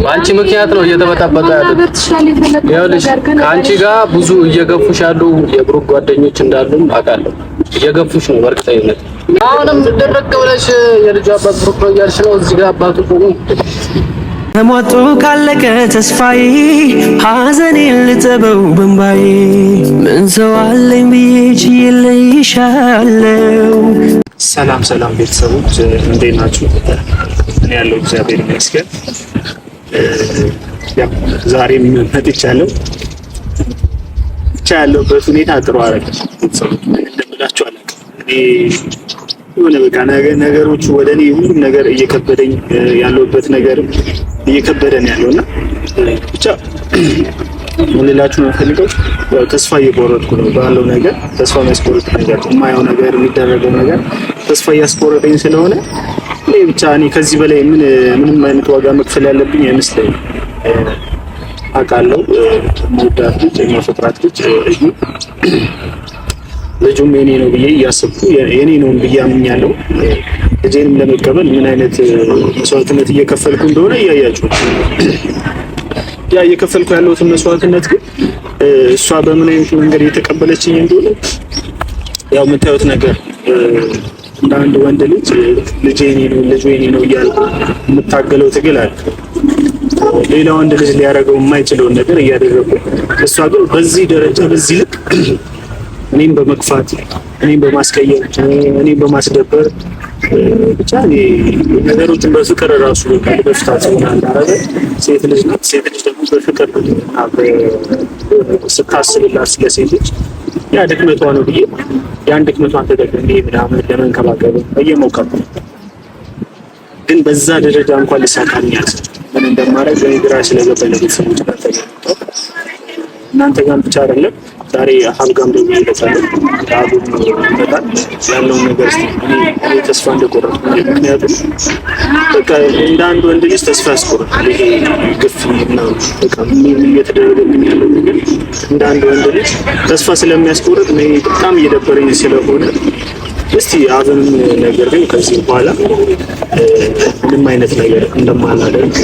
በአንቺ ምክንያት ነው እየተበጣበጠ ያለው። ይኸውልሽ ከአንቺ ጋር ብዙ እየገፉሽ ያሉ የብሩክ ጓደኞች እንዳሉ አውቃለሁ። እየገፉሽ ነው በእርግጠኝነት። አሁንም ደረቅ ብለሽ የልጁ አባት ብሩክ ነው እያልሽ ነው። እዚህ ጋር አባቱ ቆሞ ሞቶ ካለቀ ተስፋዬ ሐዘኔን ልጠበው በእምባዬ ምን ሰው አለኝ ብዬ ችዬልሻለሁ። ሰላም ሰላም ቤተሰቦች እንዴት ናችሁ? እኔ ያለው እግዚአብሔር ይመስገን። ዛሬም መጥቻለሁ። ብቻ ያለሁበት ሁኔታ ጥሩ አይደለም። ቤተሰቦች እንደምላችሁ አላውቅም። እኔ የሆነ በቃ ነገሮቹ ወደ እኔ ሁሉም ነገር እየከበደኝ ያለሁበት ነገር እየከበደን ያለውና ብቻ ምን ልላችሁ ነው ፈልገው ተስፋ እየቆረጥኩ ነው ባለው ነገር። ተስፋ የሚያስቆርጥ ነገር የማየው ነገር የሚደረገው ነገር ተስፋ እያስቆረጠኝ ስለሆነ እኔ ብቻ ከዚህ በላይ ምንም አይነት ዋጋ መክፈል ያለብኝ አይመስለኝም። አውቃለሁ የምወዳት ልጅ የማፈቅራት ልጁም የኔ ነው ብዬ እያሰብኩ የኔ ነው ብዬ አምኛለሁ። ልጄንም ለመቀበል ምን አይነት መስዋዕትነት እየከፈልኩ እንደሆነ እያያችሁ ያ እየከፈልኩ ያለሁት መስዋዕትነት ግን እሷ በምን አይነት መንገድ እየተቀበለችኝ እንደሆነ ያው የምታዩት ነገር እንደ አንድ ወንድ ልጅ ልጄ የኔ ነው እያልኩ የምታገለው ትግል አለ። ሌላ ወንድ ልጅ ሊያደርገው የማይችለውን ነገር እያደረጉ እሷ ግን በዚህ ደረጃ በዚህ ልክ እኔም በመግፋት እኔም በማስቀየም እኔም በማስደበር ብቻ ነገሮችን በፍቅር ራሱ በፍታት ይሆናል አረጋ ሴት ልጅ ናት። ሴት ልጅ ደግሞ በፍቅር ስታስብላት ስለ ሴት ልጅ ያ ድክመቷ ነው ብዬ ያን ድክመቷን ተጠቅሜ ምናምን ለመንከባከብ እየሞከርኩ ግን በዛ ደረጃ እንኳን ሊሳካልኝ አልቻለም። ምን እንደማደርግ ግራ ስለገባኝ ቤተሰቦች ጋር ተገናኝተው እናንተ ጋር ብቻ አይደለም ዛሬ ሀብጋም ደግሞ ይለታል ዳጉም ይመጣል ያለውን ነገር እኔ ተስፋ እንደቆረጥኩ ምክንያቱም በቃ እንደ አንድ ወንድ ልጅ ተስፋ ያስቆርጣል። ይሄ ግፍ ነው በቃ ምን እየተደረገልኝ ያለው ነገር እንደ አንድ ወንድ ልጅ ተስፋ ስለሚያስቆርጥ እኔ በጣም እየደበረኝ ስለሆነ እስቲ አብን ነገር ግን ከዚህ በኋላ ምንም አይነት ነገር እንደማላደርግ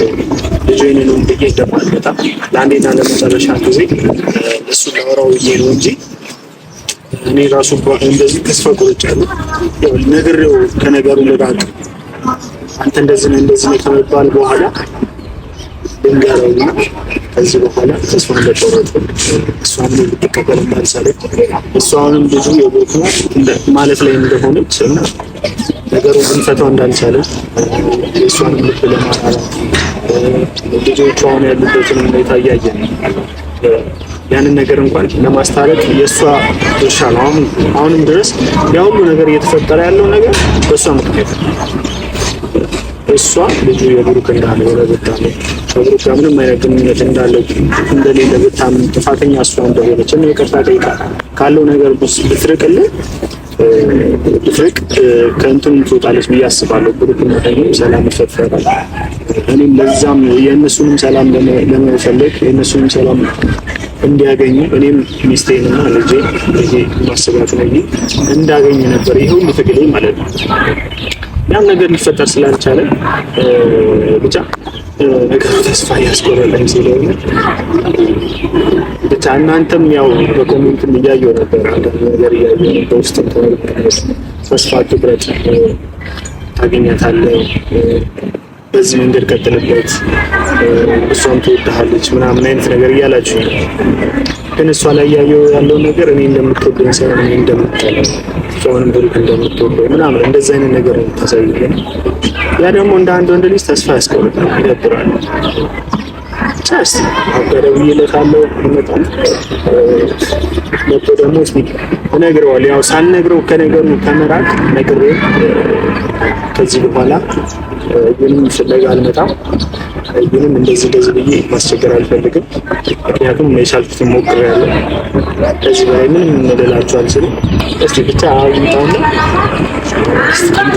ልጄ ነው ብዬ እንደማልመጣ ለአንዴና ለመጨረሻ ጊዜ እሱ ላወራው ብዬ ነው እንጂ እኔ ራሱ እንደዚህ ተስፋ ቆርጫለሁ። ያው ነግሬው ከነገሩ ልራቅ አንተ እንደዚህ ነው ከመባል በኋላ ድንጋራውና ከዚህ በኋላ ተስፋ እንደቆረጥኩ እሷም ልትቀበል እንዳልቻለች እሷንም ልጁ የቦታ ማለት ላይ እንደሆነች እና ነገሩ ልንፈታው እንዳልቻለ እሷንም ልብ ለማራራት ልጆቿ አሁን ያሉበትን ሁኔታ እያየን ያንን ነገር እንኳን ለማስታረቅ የእሷ ድርሻ ነው። አሁንም ድረስ ያ ሁሉ ነገር እየተፈጠረ ያለው ነገር በእሷ ምክንያት እሷ ልጁ የብሩክ እንዳልሆነ ብታምን ከብሩክ ጋር ምንም አይነት ግንኙነት እንደሌለ ብታምን ጥፋተኛ እሷ እንደሆነች እና ይቅርታ ጠይቃ ካለው ነገር ብትርቅልን ብትርቅ ከእንትን ትወጣለች ብዬ አስባለሁ። ብሩክና ደግሞ ሰላም ይፈጠራል። እኔም ለዛም የእነሱንም ሰላም ለመፈለግ የእነሱንም ሰላም እንዲያገኙ እኔም ሚስቴንና ልጄን ይሄ ማስባት ነው እንዳገኘ ነበር ይሄ ሁሉ ትግሌ ማለት ነው። ያም ነገር ሊፈጠር ስላልቻለ ብቻ ነገሩ ተስፋ ያስቆረጠኝ ስለሆነ ብቻ እናንተም ያው በኮሜንት እያየሁ ነበር አንዳንድ ነገር እያየሁ በውስጥ ተስፋ አትቁረጥ ታገኛታለህ በዚህ መንገድ ቀጥልበት እሷም ትወድሃለች ምናምን አይነት ነገር እያላችሁ ግን እሷ ላይ ያለው ነገር እኔ እንደምትወደኝ ሳይሆን እኔ እንደምትጠላኝ እሷንም ብሩክ እንደምትወደው ምናምን እንደዛ አይነት ነገር ታሳይልኝ። ያ ደግሞ እንደ አንድ ወንድ ልጅ ተስፋ ያስቆርጣል፣ ይደብራል። ቻስ አበረው ይለካለው ይመጣል መጥቶ ደግሞ እነግረዋለሁ። ያው ሳልነግረው ከነገሩ ከመራቅ ነግሬው ከዚህ በኋላ ምንም ፍለጋ አልመጣም። ምንም እንደዚህ ብዬ ማስቸገር አልፈልግም። ምክንያቱም የቻልኩትን ሞክሬያለሁ። ከዚህ በላይ ምንም ልላችሁ አልችልም። እስቲ ብቻ አውጣውና እስቲ ብቻ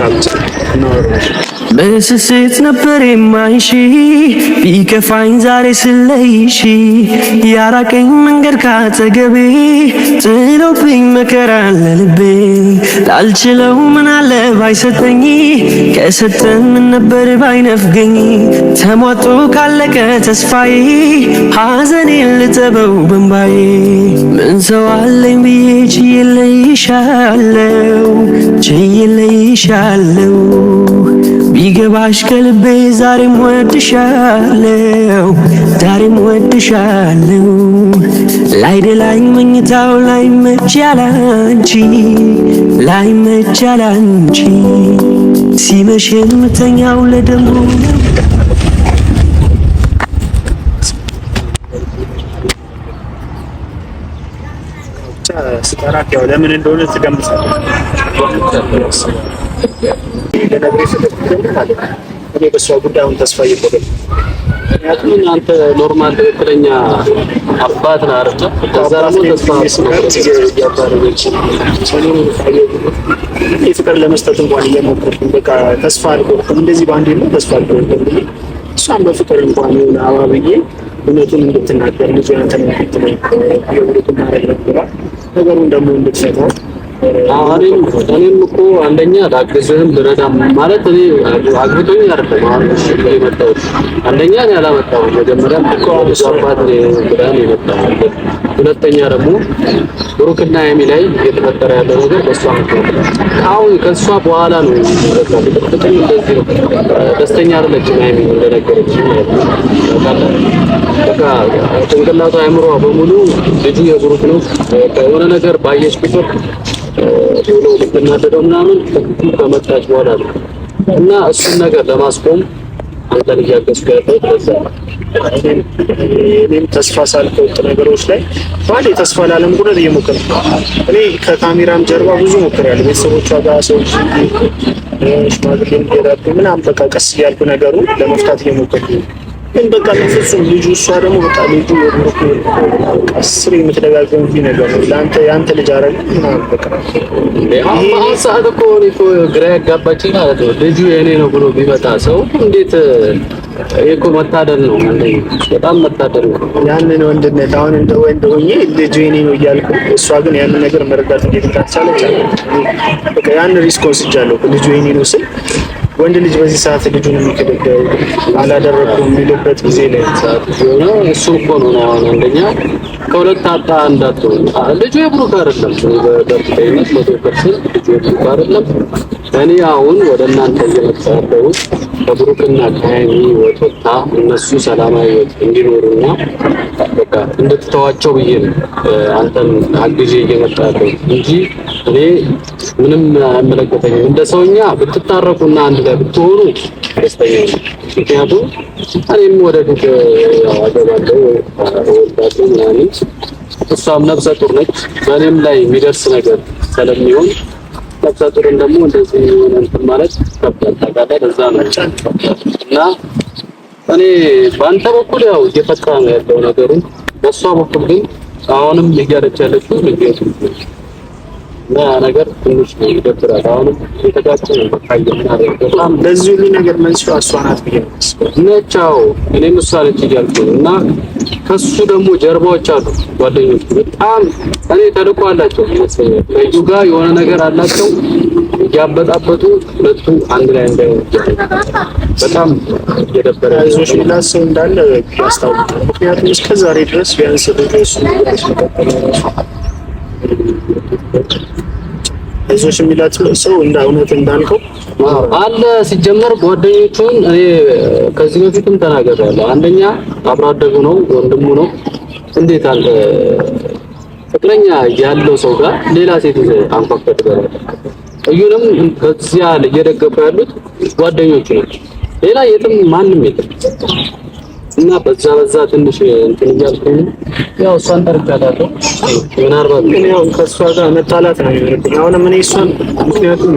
እናወራለን። በስስት ነበር የማይሽ ቢከፋኝ ዛሬ ስለይሽ ያራቀኝ መንገድ ካጠገቤ ጥሎብኝ መከራ ለልቤ ላልችለው ምን አለ ባይሰጠኝ ከሰጠን ምን ነበር ባይነፍገኝ ተሟጦ ካለቀ ተስፋዬ ሐዘኔን ልጠበው በንባዬ ምን ሰው አለኝ ብዬ ችዬልሻለው ቢገባሽ ከልቤ ዛሬም ወድሻለው ላይደላኝ መኝታው ላይመች ያላንቺ ሲመሽ የምተኛው ለደሞ ስጠራት ያው ለምን እንደሆነ ትገምታለህ? እኔ በሷ ጉዳይ አሁን ተስፋ እየቆረጥኩ ምክንያቱም አንተ ኖርማል ትክክለኛ አባት ነህ አይደል? ከዛ ደግሞ ተስፋ ፍቅር ለመስጠት እንኳን እየሞከርኩኝ በቃ ተስፋ አልቆርጥም። እንደዚህ በአንዴ ነው ተስፋ አልቆርጥም። እሷን በፍቅር እንኳን የሆነ አባብዬ እውነቱን እንድትናገር ልጅ አንተን እንድትለኝ የውለቱን ማድረግ ነበራ ነገሩን ደግሞ እንድትፈታው እኔም እኮ አንደኛ ላግዝህም ልረዳም ማለት እኔ አግብቶኝ አይደለም አሁን የመጣሁት። አንደኛ እኔ አላመጣሁም መጀመሪያም እኮ አባት ብለን የመጣሁት። ሁለተኛ ደግሞ ብሩክና ሀይሚ ላይ እየተፈጠረ ያለው ነገር በእሷ ምክንያት አሁን ከእሷ በኋላ ነው ደስተኛ አይደለችም ሀይሚ እንደነገረችኝ ማለት ነው። በቃ ጭንቅላቷ አእምሮዋ በሙሉ ልጁ የብሩክ ነው የሆነ ነገር ባየች ቁጥር ቶሎ ልትናደደው ምናምን ከመጣች በኋላ ነው እና እሱን ነገር ለማስቆም አንተን እያገዝኩ ያለው ስለዛ እኔም ተስፋ ሳልቆርጥ ነገሮች ላይ ባለ ተስፋ ላለመቁረጥ እየሞከርኩ እኔ ከካሜራም ጀርባ ብዙ ሞክሬያለሁ። ቤተሰቦቿ ጋር ሰዎች ሽማግሌም ይሄዳሉ ምናምን በቃ ቀስ እያልኩ ነገሩን ለመፍታት እየሞከርኩ ግን በቃ ለፍጹም ልጁ እሷ ደግሞ በቃ ልጁ ወርቁ አስር የምትደጋገምብኝ ነገር ነው። ያንተ ልጅ አረግ ምናምን በቃ አሁን ሰዓት እኮ ግራ ያጋባችኝ ማለት ነው። ልጁ የኔ ነው ብሎ ቢመጣ ሰው እንዴት እኮ መታደል ነው እንዴ! በጣም መታደል ነው። ያንን ወንድነት አሁን እንደ ወንድ ሆኜ ልጁ የኔ ነው እያልኩ እሷ ግን ያንን ነገር መረዳት እንዴት እንዳልቻለች በቃ ያንን ሪስክ ወስጃለሁ። ልጁ የኔ ነው ስል ወንድ ልጅ በዚህ ሰዓት ልጁን የሚከደደው አላደረኩም የሚልበት ጊዜ ላይ ሰዓት ነው። እሱ እኮ ነው አሁን አንደኛ ከሁለት አጣ እንዳትሆን ልጁ የብሩክ አይደለም። በእርግጠኝነት 100% ልጁ የብሩክ አይደለም። እኔ አሁን ወደ እናንተ እየመጣሁ ያለሁት ከብሩክና ከሀይሚ ወጥታ እነሱ ሰላማዊ ህይወት እንዲኖሩና በቃ እንድትተዋቸው ብዬ ነው አንተን አግዤ እየመጣሁ ያለሁት እንጂ እኔ ምንም አይመለከተኝም። እንደ ሰውኛ ብትታረቁና አንድ ላይ ብትሆኑ ደስተኛ ነኝ። ምክንያቱም እኔም ወደፊት አገባለሁ ወልዳለሁ ምናምን እሷም ነፍሰ ጡር ነች። በእኔም ላይ የሚደርስ ነገር ስለሚሆን ነፍሰ ጡርን ደግሞ እንደዚህ እንትን ማለት ከባድ ታውቃለህ። ለዛ ነው እና እኔ በአንተ በኩል ያው እየፈታ ነው ያለው ነገሩ። በእሷ በኩል ግን አሁንም እያለች ያለችው ልጅቱ እና ነገር ትንሽ ይደብራል። አሁንም የተጋጨ ነው በቃ በጣም ለዚህ ሁሉ ነገር መንስኤዋ እሷ ናት ብዬ ነቻው እኔም እሷ ነች እያልኩ እና ከሱ ደግሞ ጀርባዎች አሉ ጓደኞች በጣም እኔ ተልእኮ አላቸው ይመስለኛል። ከዩ ጋር የሆነ ነገር አላቸው እያበጣበጡ ሁለቱ አንድ ላይ እንዳይሆኑ በጣም እየደበረ አይዞሽ ሚላስ እንዳለ ያስታውቃል። ምክንያቱም እስከ ዛሬ ድረስ ቢያንስ ድረስ አይዞሽ የሚላት ሰው እንደ እውነት እንዳልከው አለ። ሲጀመር ጓደኞቹን እኔ ከዚህ በፊትም ተናግሬያለሁ። አንደኛ አብሮ አደጉ ነው፣ ወንድሙ ነው። እንዴት አለ ፍቅረኛ ያለው ሰው ጋር ሌላ ሴት አንኳኳት ጋር እዩንም ከዚያ እየደገፉ ያሉት ጓደኞቹ ናቸው። ሌላ የትም ማንም የለም። እና በዛ ትንሽ እንትን እያልኩኝ ያው እሷን ጠርቻታለሁ። ምናልባት ግን ያው ከእሷ ጋር መጣላት ነው የሚሆንብኝ። አሁንም እኔ እሷን ምክንያቱም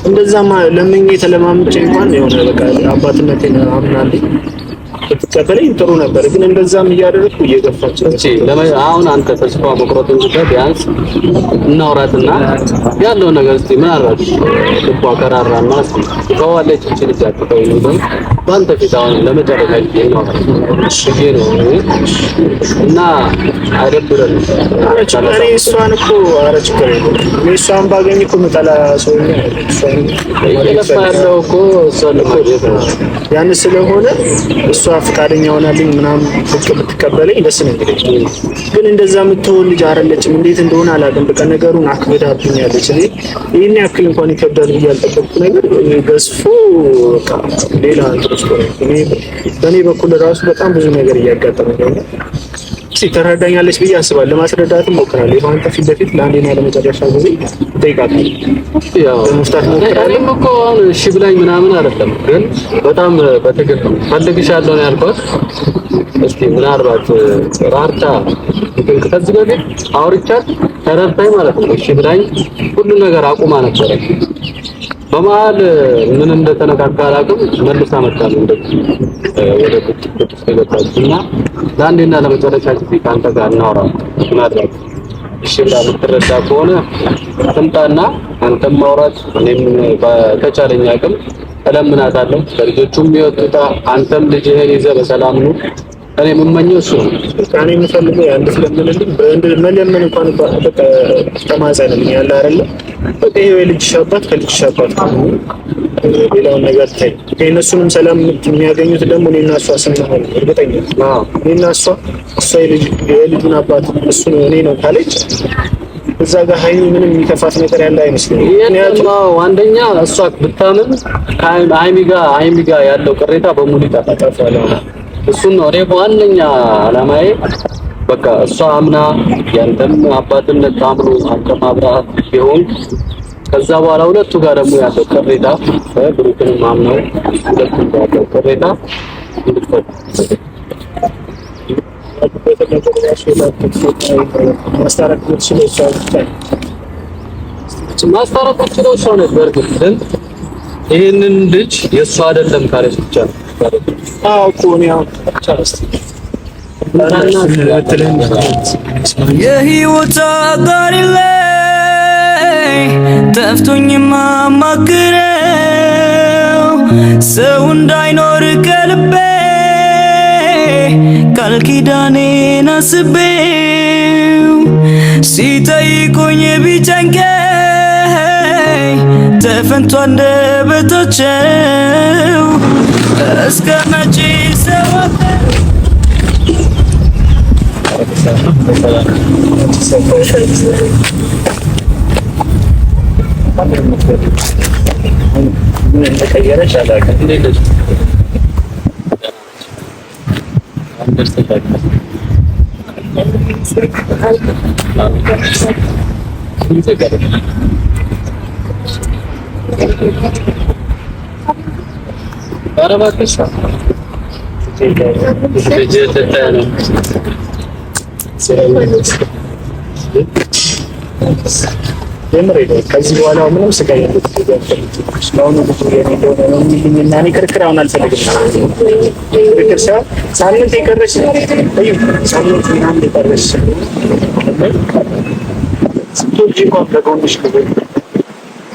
እንደዛማ ለምኜ ተለማምጬ እንኳን የሆነ በቃ አባትነቴን አምናለሁ ብትቀበለኝ ጥሩ ነበር፣ ግን እንደዛም እያደረኩ እየገፋች እሺ። አሁን አንተ ተስፋ መቁረጥን ጉዳይ ቢያንስ እናውራትና ያለው ነገር እስቲ ምን አልባት ልቧ ከራራና እስቲ ከዋለች እቺ ልጅ አጥተው ነው ባንተ ፊት አሁን ለመጨረሻ ጊዜ ነው እና አይደብረን እኔ እሷን እኮ ኧረ ችግር የለውም እኔ እሷን ባገኝ እኮ የምጠላ ሰው ነኝ። ያለው እኮ እሷን ያን ስለሆነ እሷ ፈቃደኛ ሆናልኝ ምናምን ብትቀበለኝ ደስ ነው የሚለኝ። ግን እንደዛ የምትሆን ልጅ አይደለችም። እንዴት እንደሆነ አላውቅም። በቃ ነገሩን አክብዳብኛለች። እኔ ይሄን ያክል እንኳን ይከብዳል ብዬ ያልጠበቅኩት ነገር ገዝፎ በቃ ሌላ እንትሮች ነው። በእኔ በኩል ራሱ በጣም ብዙ ነገር እያጋጠመኝ ነው። ትረዳኛለች ብዬ አስባለሁ። ለማስረዳት እሞክራለሁ። የማንተ ፊት ለፊት ለአንዴና ለመጨረሻ ጊዜ እጠይቃታለሁ። ያው ለመፍታት እሞክራለሁ። እኔም እኮ አሁን እሺ ብላኝ ምናምን አይደለም፣ ግን በጣም በትግል ነው ፈልግሻለሁ ነው ያልኳት። እስቲ ምናልባት ራርታ ከዚህ በፊት አውርቻት ተረድታኝ ማለት ነው እሺ ብላኝ ሁሉ ነገር አቁማ ነበረ። በመሀል ምን እንደተነካካ አላውቅም። መልሳ መጣለች እንደዚህ ወደ ቁጥጥር ተገባችና ለአንዴና ለመጨረሻ ጊዜ ካንተ ጋር እናወራ ምናልባት እሺ ብላ የምትረዳ ከሆነ ትምጣና አንተም ማውራት እኔም በተቻለኝ አቅም እለምናታለሁ። ከልጆቹም ይወጡታ አንተም ልጅህን ይዘህ በሰላም ነው። እኔ የምመኘው እሱ ነው። እኔ የምፈልገው ያን ስለምንልኝ መለመን እንኳን በቃ ተማጸንልኝ ያለ አይደለ በቃ ይሄ ልጅ አባት ከልጅ አባት ነው። ሌላውን ነገር ታይ ከእነሱንም ሰላም የሚያገኙት ደግሞ እኔና እሷ ስንሆን እርግጠኛ ነኝ። እኔና እሷ የልጁን አባት እሱ ነው እኔ ነው ካለች እዛ ጋር ሀይሚ ምንም የሚከፋት ነገር ያለ አይመስለኝም። ምክንያቱም አንደኛ እሷ ብታምን ሀይሚ ጋር ያለው ቅሬታ በሙሉ ይጠፋል። እሱን ነው እኔ ዋነኛ አላማዬ። በቃ እሷ አምና ያንተም አባትነት ታምኖ አንተም አብረሃት ቢሆን ከዛ በኋላ ሁለቱ ጋር ደግሞ ያለው ቅሬታ ብሩክንም አምነው ሁለቱም ጋር ያለው ቅሬታ ማስታረቅ ትችለው ሰው ነበር፣ ግን ይሄንን ልጅ የእሷ አይደለም ካለች ብቻ ነው። አዎ እኮ ነው ቻለስቲ የህይወት አጋሪ ላይ ጠፍቶኝ ማማክረው ሰው እንዳይኖር ከልቤ ቃል ኪዳኔን አስቤው ሲጠይቁኝ ቢጨንቀኝ ተፈንቶ አንደበታቸው እስከ መቼ ሰዋት ተቀየረች አላውቅም። ከዚህ በኋላ ምንም ስቃይ ስለሆነ ብዙ ነው የሚልና እኔ ክርክር አሁን አልፈልግም። ክርክር ሳይሆን ሳምንት የቀረች ሳምንት ምናምን የቀረች ስትወልጂ እንኳን ከጎንሽ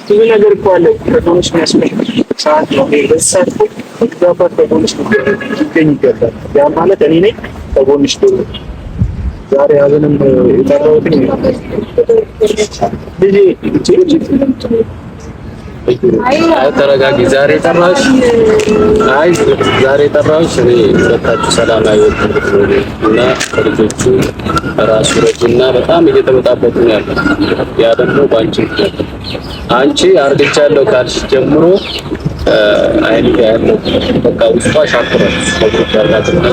ብዙ ነገር እኮ አለ ከጎንሽ የሚያስፈልግ ሰዓት ነው። በዚህ ሰዓት እኮ አባት ከጎንሽ ሊገኝ ይገባል። ያ ማለት እኔ ነኝ ከጎንሽ ደግሞ ዛሬ አብንም የጠራሁት ተረጋጊ። ዛሬ ጠራሽ እኔ ሁለታችሁ ሰላማዊ እና ከልጆቹ ራሱ ረጅና በጣም እየተበጣበጡ ነው ያለው። ያ ደግሞ ባንቺ አንቺ አርግቻለሁ ካልሽ ጀምሮ አይኔ ያለው በቃ ውስጧ ሻክሯል። ሰዎች ያላትና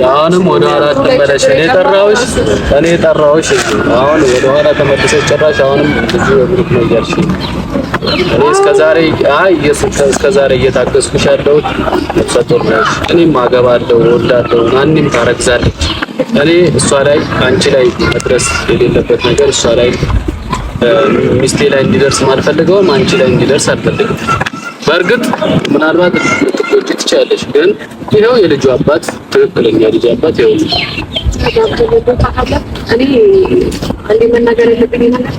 አሁንም ወደ ኋላ ተመለሽ። እኔ ጠራሁሽ። አሁን ወደ ኋላ ተመለሰች ጭራሽ አሁንም ብዙ ብሩክ ነው እያልሽ እኔ እስከዛሬ እየታገስኩሽ ያለሁት ነፍሰ ጡር ነሽ፣ እኔም አገባለሁ፣ እወልዳለሁ፣ ማንም ታረግዛለች። እኔ እሷ ላይ አንቺ ላይ መድረስ የሌለበት ነገር እሷ ላይ ሚስቴ ላይ እንዲደርስ ማልፈልገውም አንቺ ላይ እንዲደርስ አልፈልግም። በእርግጥ ምናልባት ልትጎጂ ትችያለሽ፣ ግን ይኸው የልጁ አባት ትክክለኛ ልጅ አባት ይኸው እኔ አንዴ መናገር ያለብኝ ነገር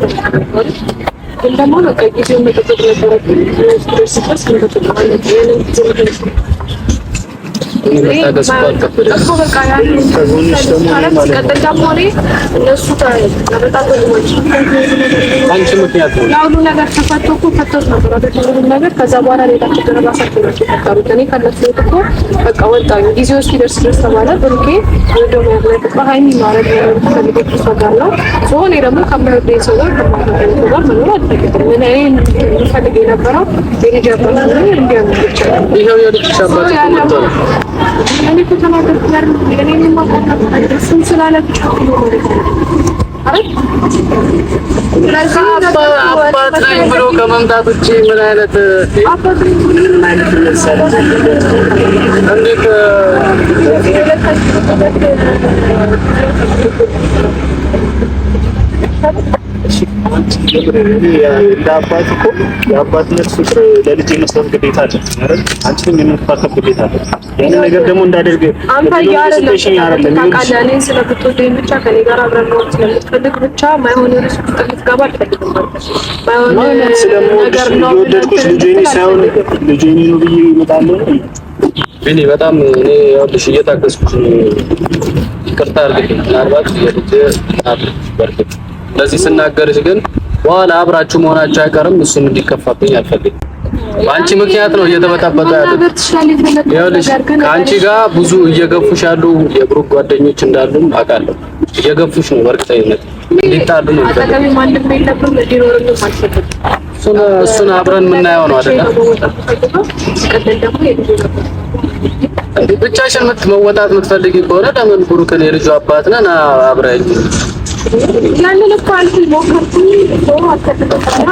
ነው። ግን ደግሞ በቃ ጊዜውን መጠበቅ ነበረብኝ። ድረስ ማለት ሁሉ ነገር ተፈቶ እኮ ፈቶት ነበር አይደል? ነገር ከዛ በኋላ ሌላቸው ተረባሳቸው ነው የተፈጠሩት። እኔ ከነሱ እኮ በቃ ወጣኝ። ጊዜው እስኪደርስ ድረስ ተባለ። ብሩኬ ወደው ያለበት በሃይሚ ማለት ነው ፈልገት ሰው ጋር ነው ሶኔ ደግሞ ከመረደኝ ሰው ጋር መኖር አልፈልግም። እኔ ፈልጌ የነበረው የልጅ አባት ነው እንዲያምርቻ ይሄው የልጅ አባት ነው እኔ ከተናገርኩ ጋር እኔ ማቆጣት አይደርስም ስላለ ብቻ ነው አይደል? አባት ላይ ብሎ ከመምጣት ውጪ ምን አይነት እንዴት አባት እኮ የአባትነት ፍቅር ለልጅ የመስጠት ግዴታ አለ አይደል? አንቺም የምትፋከብ ግዴታ አለ። ያን ነገር ደግሞ እንዳደርግ አንተ ያረለም ታውቃለህ። እኔ ስለምትወደኝ ብቻ ከኔ ጋር አብረን ነው ስለምትፈልግ ብቻ ማይሆን ርስ ውስጥ ልትገባ አልፈልግም ማይሆን ነገር ነው። የወደድኩሽ ልጄ ሳይሆን ልጄ ነው ብዬ እመጣለሁ። እኔ በጣም እኔ ያውልሽ እየታገስኩሽ ነው። ይቅርታ አድርግልኝ። ምናልባት የልጅ በርግጥ ለዚህ ስናገርሽ ግን በኋላ አብራችሁ መሆናችሁ አይቀርም። እሱም እንዲከፋብኝ አልፈልግም። በአንቺ ምክንያት ነው እየተበጣበጠ ያለው። ይኸውልሽ ከአንቺ ጋር ብዙ እየገፉሽ ያሉ የብሩክ ጓደኞች እንዳሉ አውቃለሁ። እየገፉሽ ነው በእርግጠኝነት እንዲጣሉ ነው። እሱን አብረን የምናየው ነው አይደል? ብቻሽን መወጣት የምትፈልጊ ከሆነ ለምን ብሩክን የልጁ አባት ነን አብረኝ ያንን እኮ አልኩኝ ሞከርኩኝ ነው አከተከና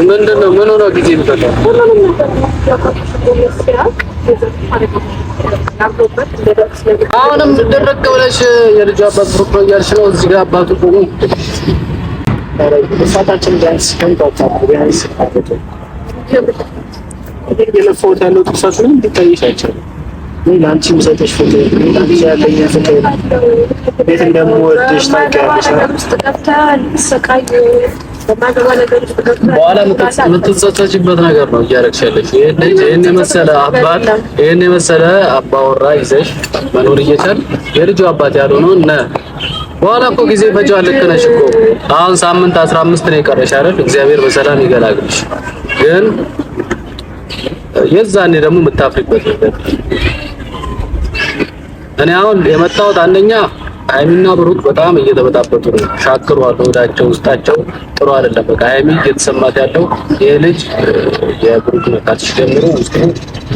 ምንድነው ምን ሆነ ጊዜ ብታታ አሁንም ደረቅ ብለሽ የልጁ አባት ብሩክ ነው እያልሽ ነው። እዚህ ጋር አባቱ ቆሞ እሳታችን ቢያንስ ከንቷታ ቢያንስ የለፈውት ያለው ጥሳቱን እንዲታይሽ አይቻልም። ለአንቺ የምሰጥሽ ፍቅር ለአንቺ ያለኝ ፍቅር ቤት እንደምወድሽ ታውቂያለሽ። በኋላ የምትጸጸችበት ነገር ነው እያደረግሽ ያለሽ። ይሄን የመሰለ አባወራ ይዘሽ መኖር እየቻል የልጁ አባት ያልሆነው እነ በኋላ እኮ ጊዜ ፈጃል። ልክ ነሽ እኮ አሁን ሳምንት 15 ነው የቀረሽ አይደል? እግዚአብሔር በሰላም ይገላግልሽ። ግን የዛኔ ደግሞ የምታፍሪበት ነገር እኔ አሁን የመጣሁት አንደኛ ሃይሚና ብሩክ በጣም እየተበጣበጡ ነው። ሻክሯል። ወዳቸው ውስጣቸው ጥሩ አይደለም። በቃ ሃይሚ እየተሰማት ያለው ይሄ ልጅ የብሩክ መካትሽ ጀምሮ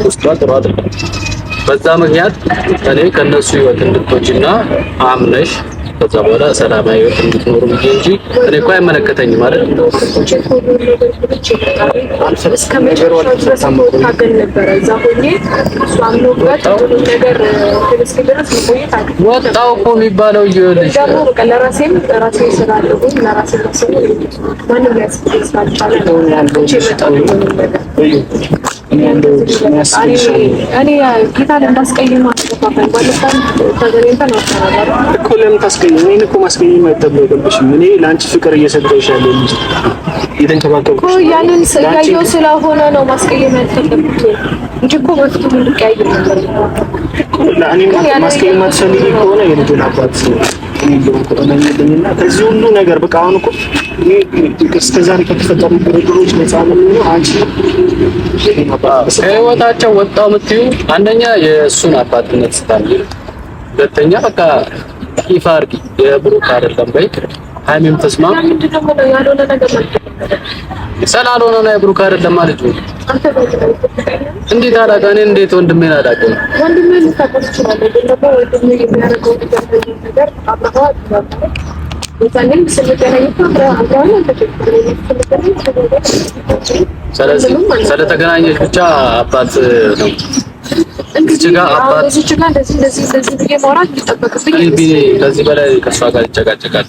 ውስጧ ጥሩ አይደለም። በዛ ምክንያት እኔ ከነሱ ህይወት እንድትወጪና አምነሽ ከዛ በኋላ ሰላማዊ ህይወት እንድትኖሩ እንጂ እኔ እኮ አይመለከተኝም ማለት ነው። ወጣው እኮ የሚባለው ይኸውልሽ እኔ ጌታን እንዳስቀይም እኮ ለምን ታስቀይም? እኔን እኮ ማስቀየም አይጠበቅብሽም። እኔ ለአንቺ ፍቅር እየሰጠሁሽ ያለው ልጅ እየተንከባከብኩሽ እኮ ያንን ያየው ስለሆነ ነው ማስቀየም ያልፈለኩት እንጂ እኮ በፊት ምን ልቀያየር ነበር እኮ ለእኔ ማስቀየም አትፈልጊ ከሆነ የልጁን አባት እና ከዚህ ሁሉ ነገር በቃ አሁን እኮ እስከዛሬ ከተፈጠሩ ነገሮች ነፃ ነው አንቺ ህይወታቸው ወጣው የምትይው አንደኛ የእሱን አባትነት ስታምኚ፣ ሁለተኛ በቃ ይፋ አድርጊ የብሩክ አይደለም በይ። ሃይሚም ተስማም ያልሆነ ነገር ስላልሆነ ነው የብሩክ አይደለም ማለት ነው። እንዴት አላውቅ እኔ እንዴት ወንድሜን አላውቅም። ወንድሜን ልታውቀው ትችላለህ፣ ግን ደግሞ ወንድሜ የሚያደርገው ነገር አብረኸው ስለተገናኘች ብቻ አባት ነው እዚህ ጋር አባት ከዚህ በላይ ከእሷ ጋር ይጨቃጨቃል።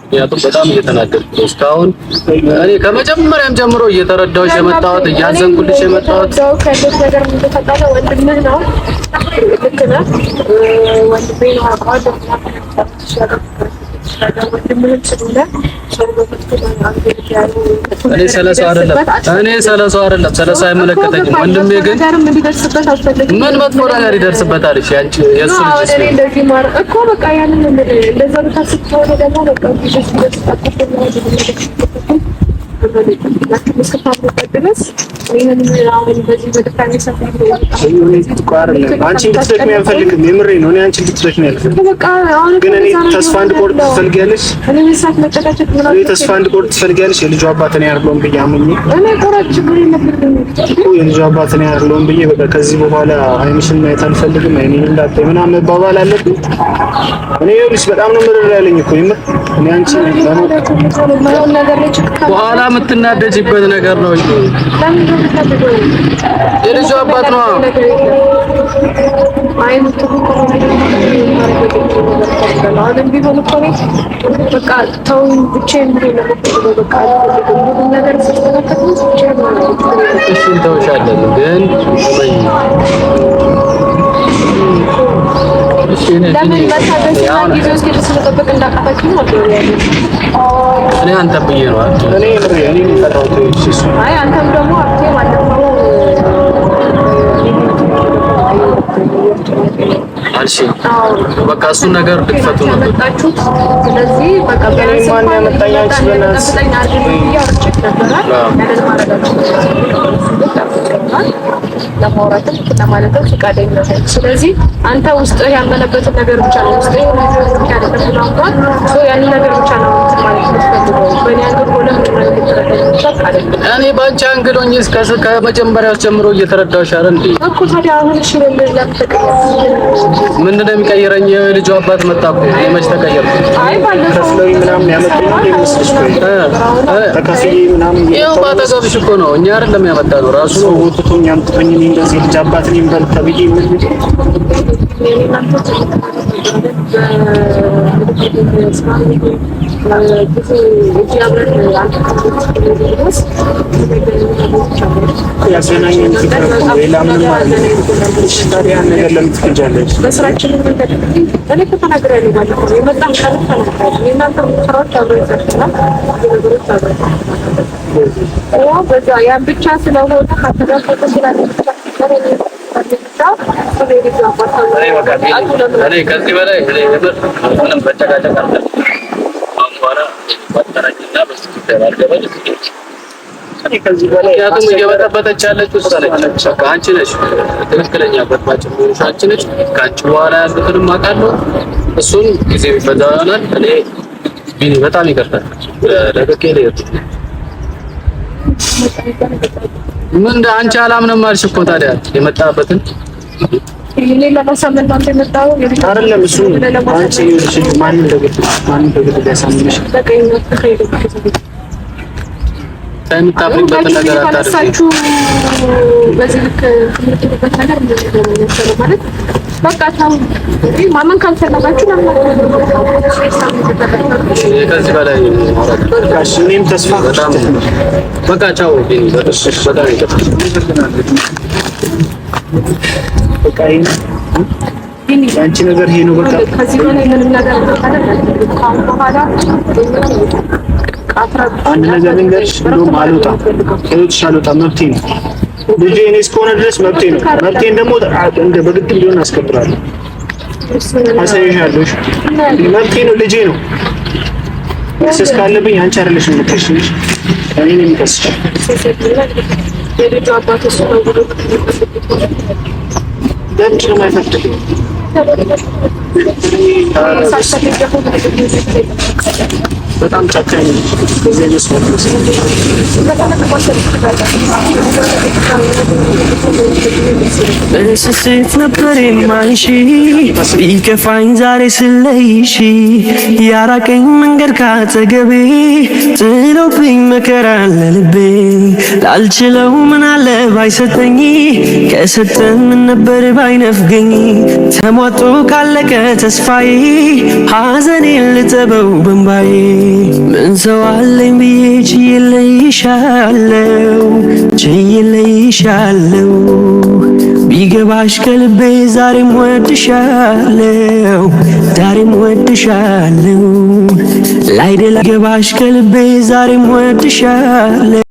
ምክንያቱም በጣም እየተናደድኩ ነው እስካሁን። እኔ ከመጀመሪያም ጀምሮ እየተረዳሁሽ የመጣሁት እያዘንኩልሽ የመጣሁት እኔ ስለሰው አይደለም ስለሰው አይመለከተኝም። ወንድሜ ግን ምን መጥፎ ነገር ይደርስበታል? እሺ አንቺ የእሱ ልጅ እንደዚህ ማር እኮ በቃ ያንን እንደዛ ብታስብ ደግሞ በቃ አንቺ እንድትደክሚ አልፈልግም። የምሬን ነው። እኔ አንቺ እንድትደክሚ አልፈልግም። ግን እኔ ተስፋ እንድቆርጥ ትፈልጊያለሽ? ተስፋ እንድቆርጥ ትፈልጊያለሽ? የልጁ አባት እኔ አይደለሁም ብዬ አምኜ የልጁ አባት እኔ አይደለሁም ብዬ በቃ ከዚህ በኋላ አይንሽን ማየት አልፈልግም። አይኔን እንዳታይ ምናምን መባባል አለብኝ። እኔ ይኸውልሽ በጣም ነው ምርር ያለኝ እኮ የምር እኔ አንቺ በኋላ የምትናደጂበት ነገር ነው። የልጁ አባት ነው። እንተውሻለን ግን እኔ አንተ ብዬ ነው አንተም ደግሞ አልሽ በቃ እሱ ነገር ልትፈቱ ነው የመጣችሁት። ስለዚህ በቃ ቢያንስ ማን ያመጣኛችሁ በእናትሽ ለማውራትም ለማለትም ፈቃደኛ ነኝ። ስለዚህ አንተ ውስጥ ያመነበትን ነገር ብቻ ነው ውስጥ ያንን ነገር ብቻ ነው ማለት ነው። በእኔ አንገት ሆነ እኔ ባንቺ አንገት ሆኜ ከመጀመሪያው ጀምሮ እየተረዳሁሽ አይደል እንዴ እኮ። ታዲያ አሁን እሺ ምንድን ነው የሚቀይረኝ? የልጁ አባት መጣ እኮ የመች ተቀየርኩ? አይ ባለፈው ምናምን ያመጣኝ ይመስልሽ እኮ ተከፍዬ ምናምን ይኸው ባጠገብሽ እኮ ነው። እኛ አይደለም ያመጣነው ራሱ ነው ወጥቶኝ አምጥቶኝ እንደዚህ ልጅ አባት ነኝ በል ተብዬ ምን ያገናኘን ፍቅር እኮ ሌላ ምንም አይደለም። ታዲያ ነገር ለምን ትፈጃለሽ? በስራችን እኔ ከተናገረኝ ማለት ነው የመጣም ካለ ተናገረ እናንተ ስራዎች አብረው ይሰራል ነገሮች አብረው በዛ ያ ብቻ ስለሆነ ከተደረገ ስላለች እኔ ከዚህ በላይ ምንም መጨቃጨቅ አልፈልግም። ከዚህ በላይ ያቱም እየበጠበጠች ያለችው እሷ ነች። በቃ አንቺ ነሽ ትክክለኛ በጥባጭ ሆነሽ አንቺ ነሽ። ከአንቺ በኋላ ያሉትንም አውቃለሁ። እሱን ጊዜ ይፈታናል። እኔ ቢኒ በጣም ይቀርታል ለበቄ ላይ ምን አንቺ አላምንም አልሽ እኮ ታዲያ የመጣበትን ሌላ ለማሳመን አንተ የመጣው አይደለም። እሱ አንቺ ይልሽ ማን እንደገደ ያሳምንሽ በቀኝ ነው ተከይዶ ታምጣብበት ነገር አታርሳችሁ በዚህ ልክ ትምርቱበት ነገር እንደዚህ ነው ማለት በቃ ታው ማመን ካልፈለጋችሁ ከዚህ በላይ በቃ እኔም ተስፋ በጣም በቃ ቻው ቢኒ በጣም ይቀጥል በቃ አንቺ ነገር ይሄ ነው። በቃ ከዚህ በላይ ምንም ነገር በኋላ አንድ ነገር ልንገርሽ፣ እንደውም አልወጣም ከቤትሽ አልወጣም፣ መብቴ ነው። ልጄ እኔ እስከሆነ ድረስ መብቴ ነው። መብቴን ደግሞ እንደ በግድ ቢሆን አስከብራለሁ፣ አሳይሻለሁ። መብቴ ነው፣ ልጄ ነው። መክሰስ ካለብኝ አንቺ አይደለሽም የምትከሽኝ፣ እኔ ነኝ የምከስሽ። የልጁ አባት እሱ ነው ብሎ ለምንድን ነው የማይፈቅድልኝ? በጣም ጨካኝ ነው። በዚህ ሰው በስስት ነበር የማይሽ ቢከፋኝ ዛሬ ስለይሽ ያራቀኝ መንገድ ካጠገቤ ጥሎብኝ መከራ ለልቤ ላልችለው ምን አለ ባይሰጠኝ ከሰጠን ምን ነበር ባይነፍገኝ ተሟጦ ካለቀ ተስፋዬ ሐዘኔን ልጠበው በንባዬ ምን ሰው አለኝ ብዬ ችዬልይሻለው ቢገባሽ ከልቤ ዛሬም ወድሻለው ላይደላ ገባሽ ከልቤ ዛሬም ወድሻለው